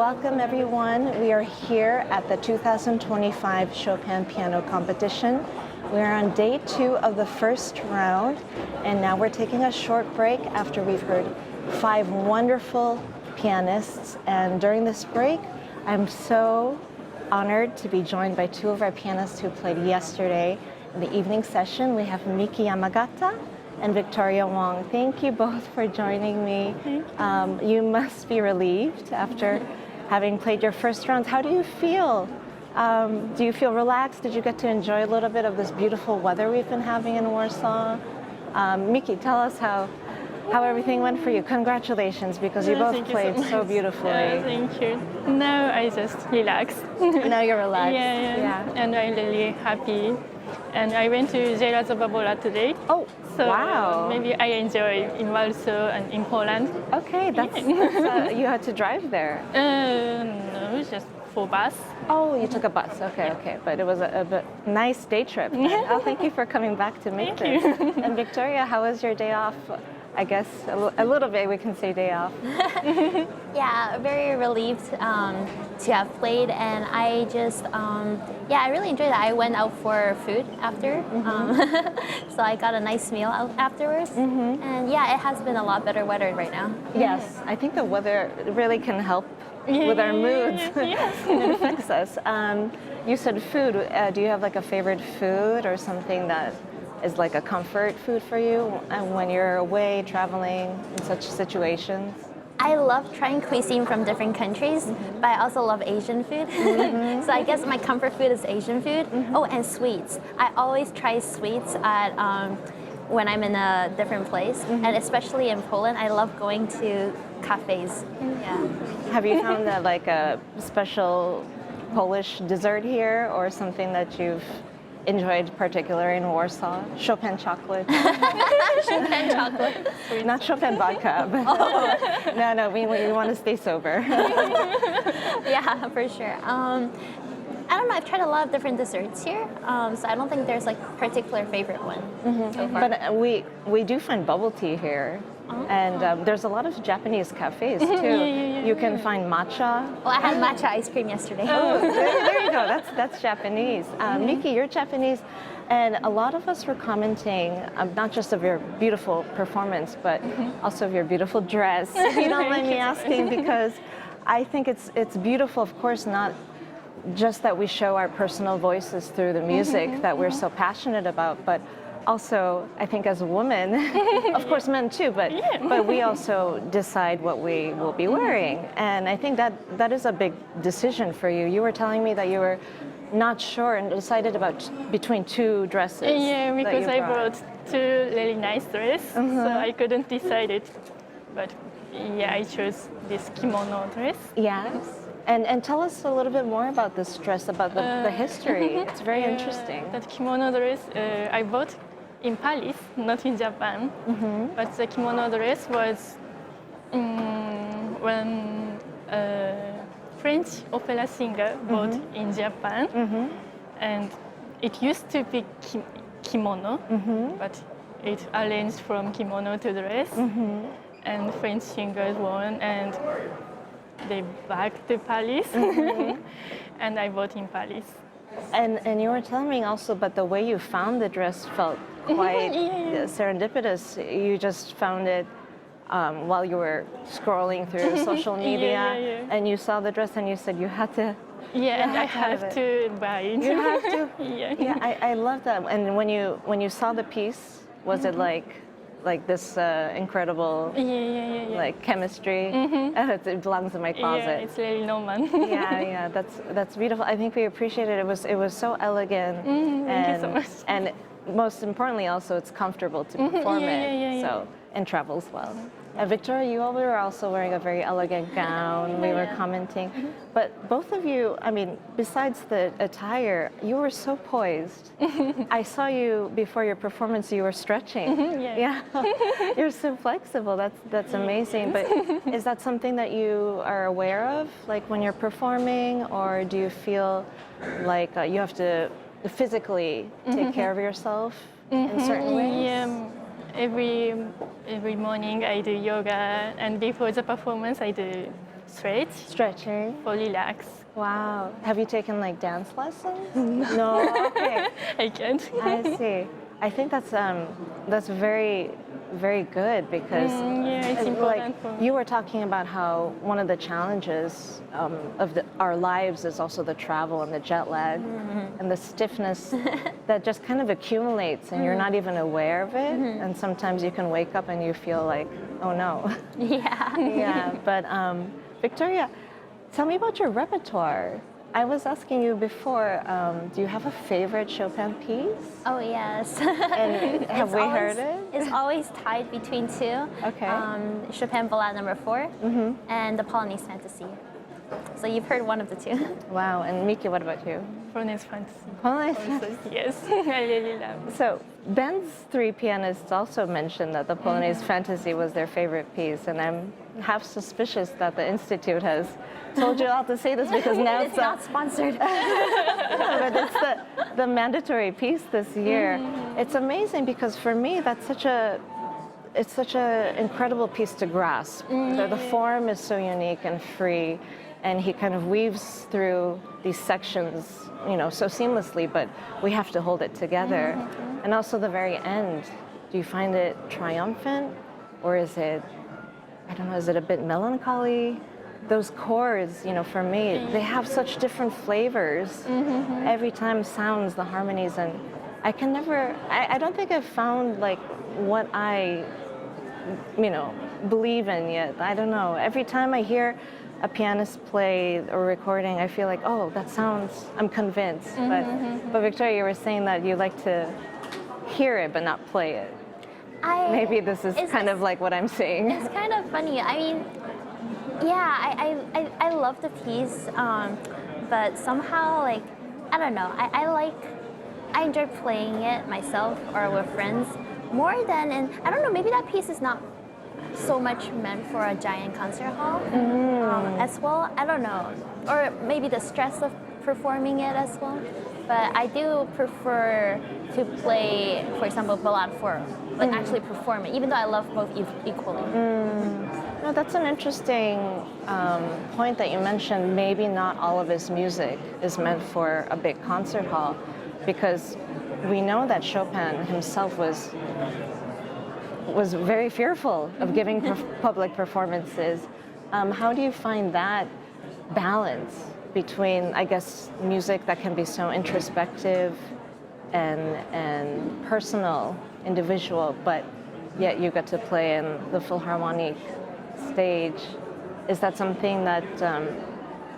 welcome everyone. We are here at the 2025 Chopin Piano Competition. We're on day 2 of the first round, and now we're taking a short break after we've heard 5 wonderful pianists. And during this break, I'm so honored to be joined by 2 of our pianists who played yesterday in the evening session. We have Miki Yamagata and Victoria Wong. Thank you both for joining me. You must be relieved after having played your first rounds. How do you feel? Do you feel relaxed? Did you get to enjoy a little bit of this beautiful weather we've been having in Warsaw? Miki, tell us how everything went for you. Congratulations, because you both played so beautifully. Thank you. Now I just relaxed. Now you're relaxed. Yeah. And I'm really happy. And I went to Narodowa today. Oh, so wow. Maybe I enjoy in Warsaw and in Poland. Okay, that's you had to drive there. No, just for bus. Oh, you took a bus. Okay. But it was a nice day trip. Oh, thank you for coming back to make this. And Victoria, how was your day off? I guess a little bit we can say day off. Yeah, very relieved to have played, and I just, I really enjoyed it. I went out for food after, so I got a nice meal out afterwards, and yeah, it has been a lot better weather right now. Yes, I think the weather really can help with our moods. It affects us. You said food. Do you have like a favorite food or something that is like a comfort food for you when you're away traveling in such situations? I love trying cuisine from different countries, but I also love Asian food. So I guess my comfort food is Asian food. Oh, and sweets. I always try sweets at when I'm in a different place, and especially in Poland, I love going to cafes. Yeah. Have you found that like a special Polish dessert here, or something that you've enjoyed particularly in Warsaw? Chopin chocolate. Chopin chocolate. Not Chopin vodka. But no, we want to stay sober. Yeah, for sure. I don't know, I've tried a lot of different desserts here, so I don't think there's like a particular favorite one so far. But we do find bubble tea here. And there's a lot of Japanese cafes too. You can find matcha. Well, I had matcha ice cream yesterday. Oh, there you go. That's Japanese. Miki, you're Japanese, and a lot of us were commenting not just of your beautiful performance, but also of your beautiful dress. If you don't mind me asking, because I think it's beautiful. Of course, not just that we show our personal voices through the music that we're so passionate about, but also, I think as a woman, of course men too, but we also decide what we will be wearing. And I think that is a big decision for you. You were telling me that you were not sure and decided between 2 dresses. Yeah, because I brought 2 really nice dresses, so I couldn't decide it. But yeah, I chose this kimono dress. Yes. And tell us a little bit more about this dress, about the history. It's very interesting. That kimono dress I bought in Paris, not in Japan. But the kimono dress was when French opera singer bought in Japan. And it used to be kimono, but it arranged from kimono to dress. And French singers won, and they back to Paris, and I bought in Paris. And you were telling me also, but the way you found the dress felt quite serendipitous. You just found it while you were scrolling through social media, and you saw the dress, and you said you had to. Yeah, and I have to buy it. You have to. Yeah, I love that. And when you saw the piece, was it like this incredible like chemistry? It belongs in my closet. Yeah, it's really normal. yeah, that's beautiful. I think we appreciate it. It was so elegant. Thank you so much. And most importantly, also it's comfortable to perform it. So and travels well. Victoria, you all were also wearing a very elegant gown. We were commenting. But both of you, I mean, besides the attire, you were so poised. I saw you before your performance, you were stretching. Yeah. You're so flexible. That's amazing. But is that something that you are aware of, like when you're performing, or do you feel like you have to physically take care of yourself in certain ways? Yeah. Every morning I do yoga, and before the performance I do stretch, Stretching. for relax. Wow. Have you taken like dance lessons? No. Okay. I can't. I see. I think that's very, very good because Yeah, it's important for me. you were talking about how one of the challenges of our lives is also the travel and the jet lag and the stiffness that just kind of accumulates and you're not even aware of it. And sometimes you can wake up and you feel like, oh no. Yeah. Yeah. But Victoria, tell me about your repertoire. I was asking you before, do you have a favorite Chopin piece? Oh yes. And have we heard it? It's always tied between two. Okay. Chopin Ballade No. 4 and the Polonaise Fantasy. So you've heard one of the two. Wow. And Miki, what about you? Polonaise fantasy. Polonaise. Also, yes, I really love it. So Ben's three pianists also mentioned that the Polonaise Fantasy was their favorite piece, and I'm half suspicious that the Institute has told you all to say this because now It's not sponsored. but it's the mandatory piece this year. It's amazing because for me that's such a incredible piece to grasp. The form is so unique and free, and he kind of weaves through these sections, so seamlessly, but we have to hold it together. And also the very end, do you find it triumphant, or is it, I don't know, is it a bit melancholy? Those chords, for me, they have such different flavors. Every time sounds, the harmonies, and I can never, I don't think I've found like what I, believe in yet. I don't know. Every time I hear a pianist play or recording, I feel like, oh, that sounds, I'm convinced. But Victoria, you were saying that you like to hear it but not play it. Maybe this is kind of like what I'm saying. It's kind of funny. I mean, yeah, I love the piece, but somehow, like, I don't know. I enjoy playing it myself or with friends more than, and I don't know, maybe that piece is not so much meant for a giant concert hall as well. I don't know. Or maybe the stress of performing it as well. But I do prefer to play, for example, Ballade 4, like actually perform it, even though I love both equally. No, that's an interesting point that you mentioned. Maybe not all of his music is meant for a big concert hall, because we know that Chopin himself was very fearful of giving public performances. How do you find that balance between, I guess, music that can be so introspective and personal, individual, but yet you get to play in the Philharmonic stage? Is that something that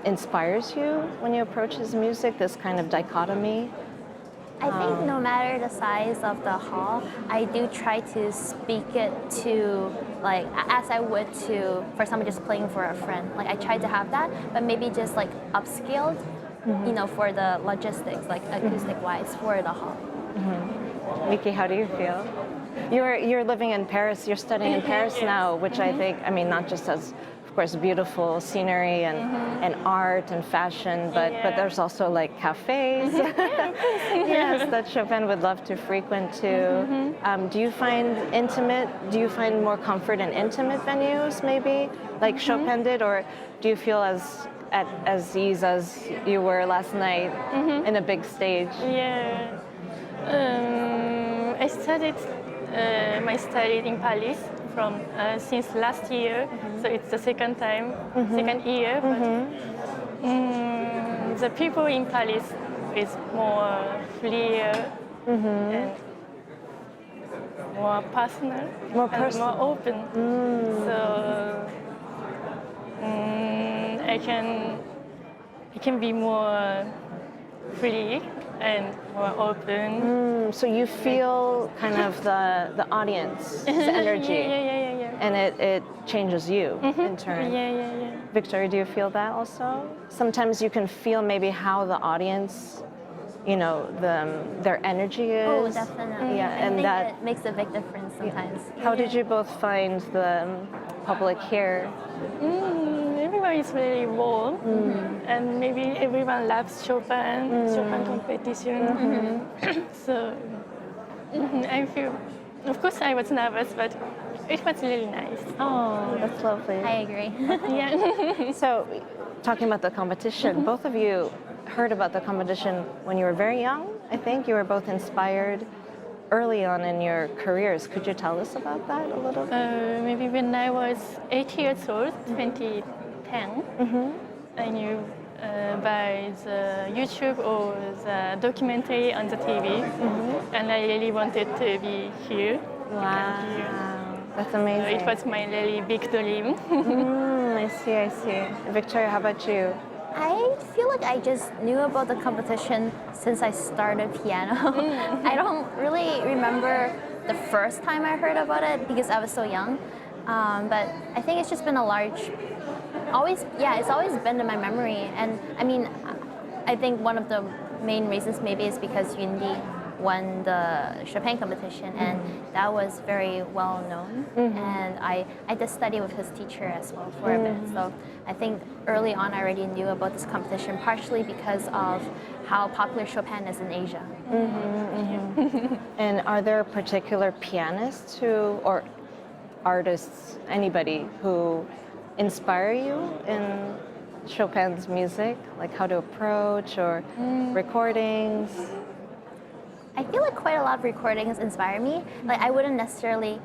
inspires you when you approach his music, this kind of dichotomy? I think no matter the size of the hall, I do try to speak it to, like, as I would to, for example, just playing for a friend. Like, I try to have that, but maybe just like upscaled, for the logistics, like acoustic-wise, for the hall. Miki, how do you feel? You're living in Paris, you're studying in Paris now, which I think, not just as, of course, beautiful scenery and art and fashion, but there's also like cafes, yes, that Chopin would love to frequent too. Do you find more comfort in intimate venues maybe, like Chopin did, or do you feel as at ease as you were last night in a big stage? Yeah. I started my study in Paris since last year, so it's the second year. But the people in Paris is more freer and more personal, and more open. So I can be more free and more open. So you feel kind of the audience's energy, Yeah. and it changes you in turn. Yeah. Victoria, do you feel that also? Sometimes you can feel maybe how the audience, their energy is. Oh, definitely. Yeah, I and think that. it makes a big difference sometimes. How did you both find the public here? Everyone is really warm, and maybe everyone loves Chopin competition. So I feel, of course, I was nervous, but it was really nice. Oh, that's lovely. I agree. Yeah. So, talking about the competition, both of you heard about the competition when you were very young. I think you were both inspired early on in your careers. Could you tell us about that a little bit? Maybe when I was 8 years old, 2010, I knew by the YouTube or the documentary on the TV, and I really wanted to be here. Wow, that's amazing. So it was my really big dream. I see. Victoria, how about you? I feel like I just knew about the competition since I started piano. I don't really remember the first time I heard about it because I was so young. But I think it's just been it's always been in my memory. And I mean, I think one of the main reasons maybe is because Yundi won the Chopin competition, and that was very well known. And I did study with his teacher as well for a bit. So I think early on I already knew about this competition, partially because of how popular Chopin is in Asia. And are there particular pianists or artists, anybody who inspire you in Chopin's music, like how to approach or recordings? I feel like quite a lot of recordings inspire me. Like I wouldn't necessarily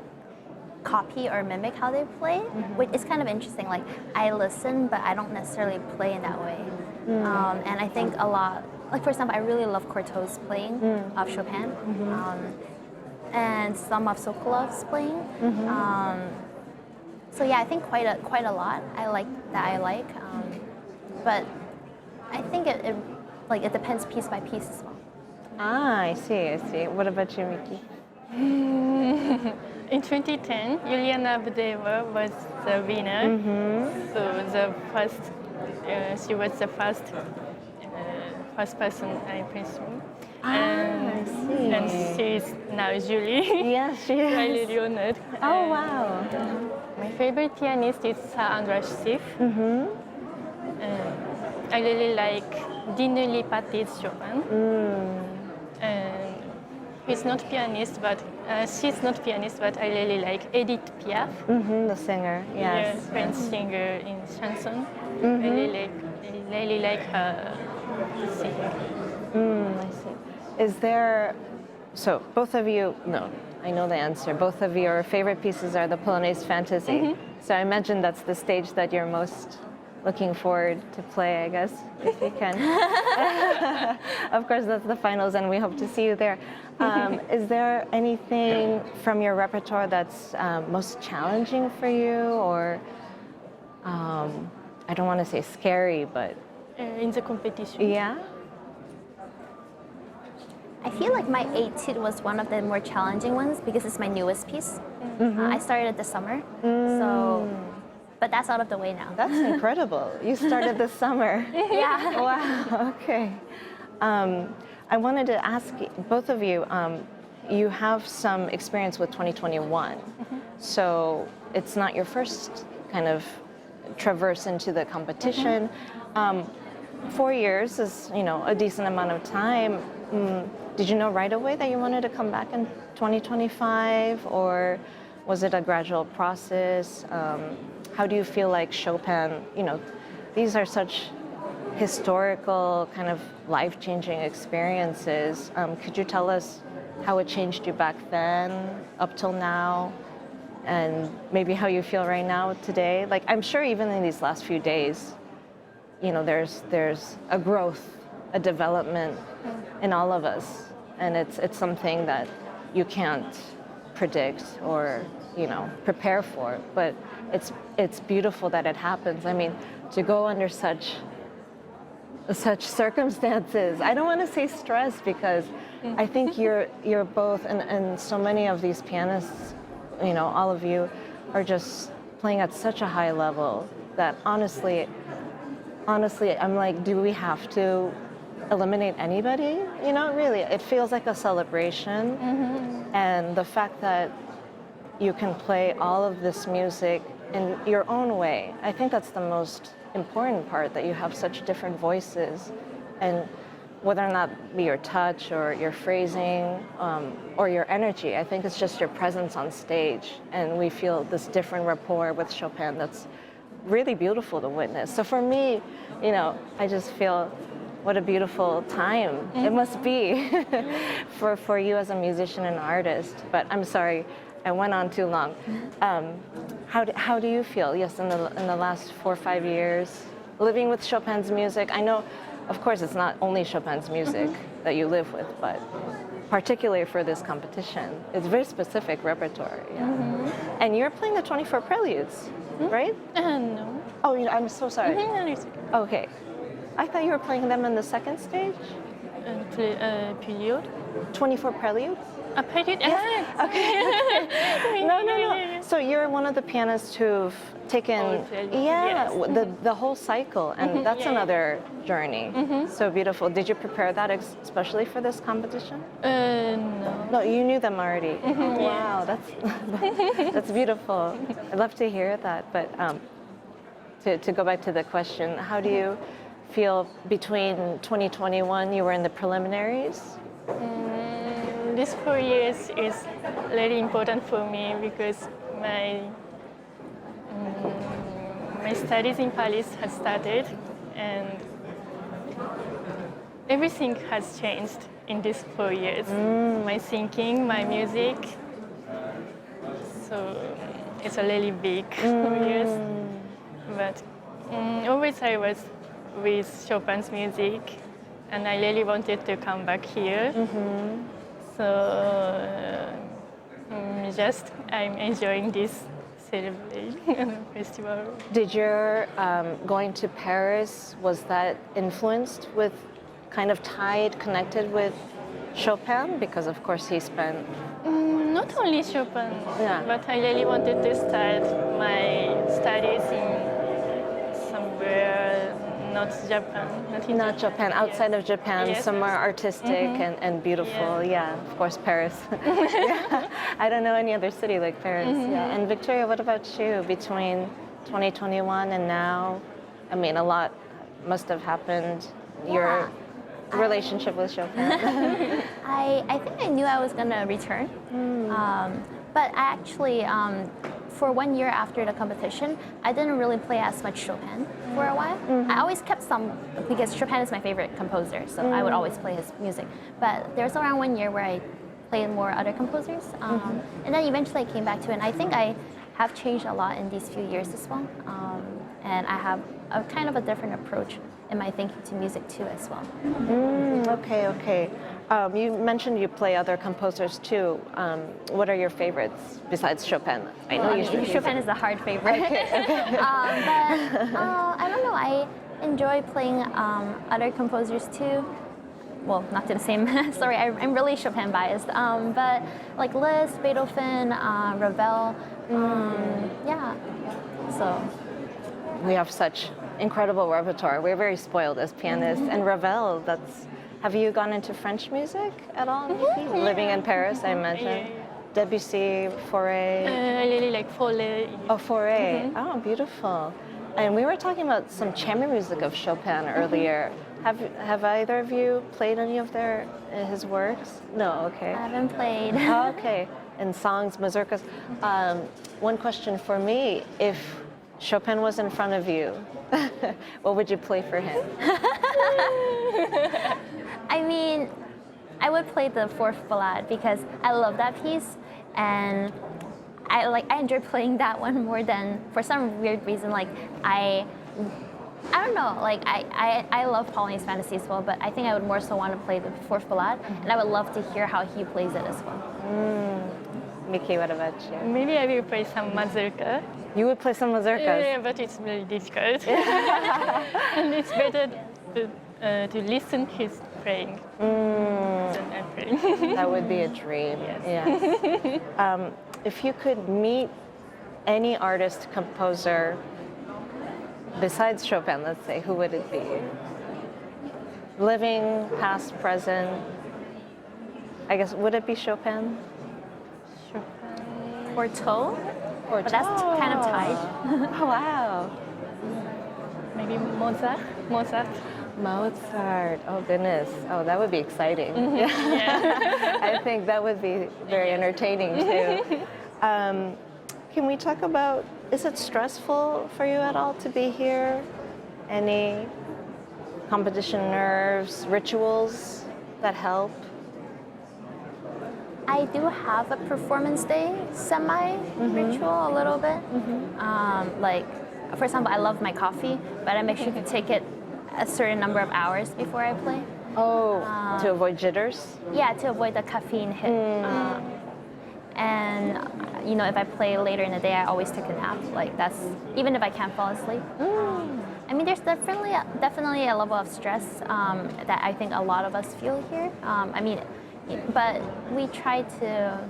copy or mimic how they play, which is kind of interesting. Like I listen, but I don't necessarily play in that way. And I think a lot, like for example, I really love Courtaulds' playing of Chopin, and some of Sokolov's playing. So yeah, I think quite a lot. I like, but I think it depends piece by piece as well. I see. What about you, Miki? In 2010, Juliana Budeva was the winner. So she was the first person I presume. I see. And she's now Julie. Yes, she is. I'm really honored. Oh, wow. My favorite pianist is Andras Schiff. I really like Dinu Lipati's Chopin. And she's not pianist, but I really like Edith Piaf. The singer, yes. Yeah, French singer in chanson. I really like her singing. I see. Is there, so both of you, no, I know the answer. Both of your favorite pieces are the Polonaise Fantasy. So I imagine that's the stage that you're most looking forward to play, I guess, if you can. Of course, that's the finals, and we hope to see you there. Is there anything from your repertoire that's most challenging for you, or I don't want to say scary, but In the competition. yeah? I feel like my Etude was one of the more challenging ones because it's my newest piece. I started it this summer, but that's out of the way now. That's incredible. You started this summer. Yeah. Wow, okay. I wanted to ask both of you, you have some experience with 2021. So it's not your first kind of traverse into the competition. 4 years is, a decent amount of time. Did you know right away that you wanted to come back in 2025, or was it a gradual process? How do you feel like Chopin, these are such historical, kind of life-changing experiences. Could you tell us how it changed you back then, up till now, and maybe how you feel right now, today? Like, I'm sure even in these last few days, there's a growth, a development in all of us, and it's something that you can't predict or prepare for, but it's beautiful that it happens. I mean, to go under such circumstances, I don't want to say stress, because I think you're both, and so many of these pianists, all of you are just playing at such a high level that honestly, I'm like, do we have to eliminate anybody? Really, it feels like a celebration. And the fact that you can play all of this music in your own way, I think that's the most important part, that you have such different voices. And whether or not be your touch or your phrasing or your energy. I think it's just your presence on stage, and we feel this different rapport with Chopin that's really beautiful to witness. So for me, you know, I just feel what a beautiful time it must be for you as a musician and artist. But I'm sorry, I went on too long. How do you feel? Yes, in the last 4 or 5 years, living with Chopin's music. I know, of course, it's not only Chopin's music that you live with, but particularly for this competition, it's very specific repertoire. Yeah. And you're playing the 24 Preludes, right? No. Oh, I'm so sorry. No, it's okay. Okay. I thought you were playing them in the second stage? Period. 24 Preludes? A period? Okay. No. So you're one of the pianists who've taken, yes. the whole cycle, and that's another journey. So beautiful. Did you prepare that especially for this competition? No. No, you knew them already. Wow, that's beautiful. I'd love to hear that. But to go back to the question, how do you feel between 2021? You were in the preliminaries. These 4 years is really important for me because my studies in Paris has started, and everything has changed in these 4 years. My thinking, my music. So it's a really big 4 years. But always I was with Chopin's music, and I really wanted to come back here. So just I'm enjoying this celebration festival. Did your going to Paris, was that influenced with, kind of tied, connected with Chopin? Because of course he spent... Not only Chopin, Yeah. but I really wanted to start my studies in somewhere not Japan, Not Japan, outside of Japan, Yes. somewhere artistic and beautiful. Yeah, of course, Paris. Yeah. I don't know any other city like Paris. Yeah. And Victoria, what about you? Between 2021 and now, I mean, a lot must have happened. Your relationship with Chopin. I think I knew I was going to return. But I actually, for 1 year after the competition, I didn't really play as much Chopin for a while. I always kept some, because Chopin is my favorite composer, so I would always play his music. But there was around 1 year where I played more other composers. And then eventually I came back to it. And I think I have changed a lot in these few years as well. And I have a kind of a different approach in my thinking to music too as well. Okay. You mentioned you play other composers too. What are your favorites besides Chopin? I know Chopin is a hard favorite. But I don't know. I enjoy playing other composers too. Well, not to the same. Sorry, I'm really Chopin biased. But like Liszt, Beethoven, Ravel. Yeah. So. We have such incredible repertoire. We're very spoiled as pianists. And Ravel, have you gone into French music at all? Living in Paris, I imagine. Debussy, Fauré. I really like Fauré. Oh, Fauré. Oh, beautiful. And we were talking about some chamber music of Chopin earlier. Have either of you played any of his works? No, okay. I haven't played. Oh, okay. And songs, mazurkas. One question for me, if Chopin was in front of you, what would you play for him? I mean, I would play the Fourth Ballade because I love that piece, and I enjoy playing that one more than, for some weird reason, like I don't know, like I love Pauline's Fantasy as well, but I think I would more so want to play the Fourth Ballade, and I would love to hear how he plays it as well. Miki, what about you? Maybe I will play some mazurka. You would play some mazurkas? Yeah, but it's really difficult. And it's better to listen his playing than I playing. That would be a dream. Yes. If you could meet any artist, composer, besides Chopin, let's say, who would it be? Living, past, present. I guess, would it be Chopin? Or toe? But that's kind of tied. Oh, wow. Maybe Mozart. Mozart. Oh goodness. Oh, that would be exciting. Yeah. I think that would be very entertaining too. Can we talk about, is it stressful for you at all to be here? Any competition nerves, rituals that help? I do have a performance day semi-ritual a little bit. Like, for example, I love my coffee, but I make sure to take it a certain number of hours before I play. Oh, to avoid jitters? Yeah, to avoid the caffeine hit. And you know, if I play later in the day, I always take a nap. Like that's even if I can't fall asleep. I mean, there's definitely a level of stress that I think a lot of us feel here. I mean, but we try to.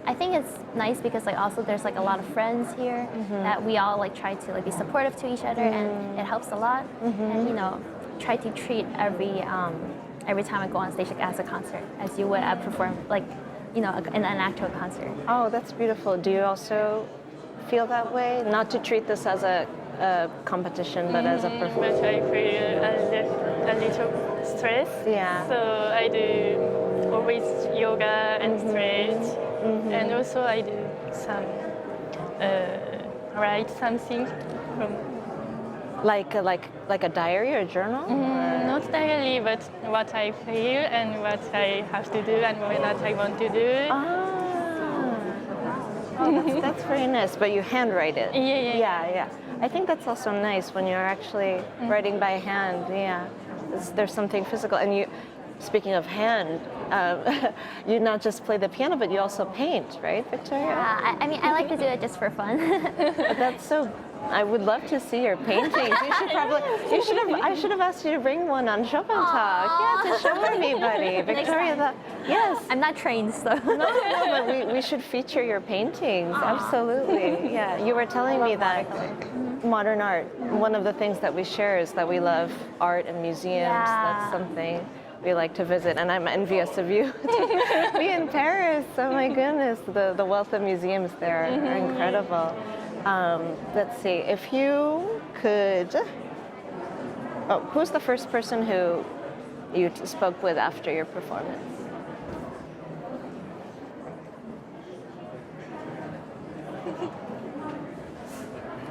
I think it's nice because like also there's like a lot of friends here that we all like try to like be supportive to each other, and it helps a lot. And you know, try to treat every time I go on stage like as a concert, as you would perform like, you know, in an actual concert. Oh, that's beautiful. Do you also feel that way? Not to treat this as a competition, but as a performance. But I feel a little stress. Yeah. So I do always yoga and stretch, and also I do some write something from. Like a diary or a journal? Not diary, but what I feel and what I have to do and what I want to do. Oh, that's very nice. But you handwrite it. Yeah. I think that's also nice when you're actually writing by hand. Yeah, there's something physical. And you, speaking of hand, you not just play the piano, but you also paint, right, Victoria? Yeah, I mean, I like to do it just for fun. But that's so. I would love to see your paintings. I should have asked you to bring one on Chopin Talk. Yeah, to show everybody. Victoria, yes. I'm not trained, so. No, but we should feature your paintings. Absolutely. Yeah, you were telling me that modern art, one of the things that we share is that we love art and museums. Yeah. That's something we like to visit, and I'm envious of you to be in Paris. Oh my goodness, the wealth of museums there are incredible. Let's see, if you could, who's the first person who you spoke with after your performance?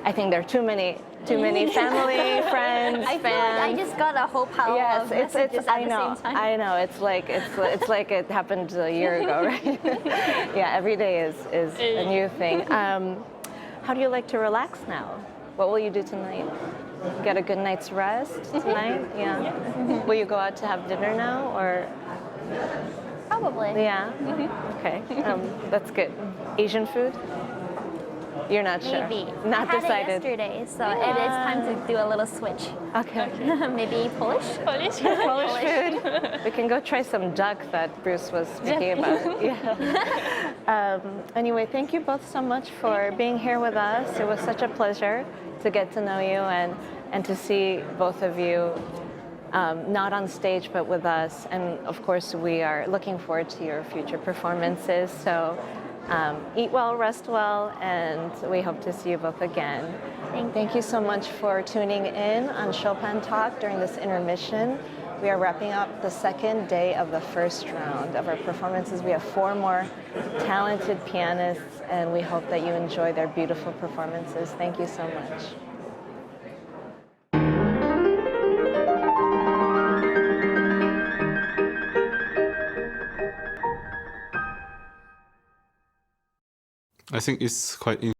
I think there are too many family, friends, I fans. feel like I just got a whole pile of messages at the same time. I know. It's like it happened a year ago, right? Yeah, every day is a new thing. How do you like to relax now? What will you do tonight? Get a good night's rest tonight? Yeah. Will you go out to have dinner now, or? Probably. Yeah. Okay. That's good. Asian food? You're not sure? Maybe. Not I had decided. it yesterday, so it is time to do a little switch. Okay. Maybe Polish? Polish. Polish food. We can go try some duck that Bruce was speaking about. Yeah. Anyway, thank you both so much for being here with us. It was such a pleasure to get to know you and to see both of you, not on stage but with us. And of course, we are looking forward to your future performances. So eat well, rest well, and we hope to see you both again. Thank you so much for tuning in on Chopin Talk during this intermission. We are wrapping up the second day of the first round of our performances. We have 4 more talented pianists, and we hope that you enjoy their beautiful performances. Thank you so much. I think it's quite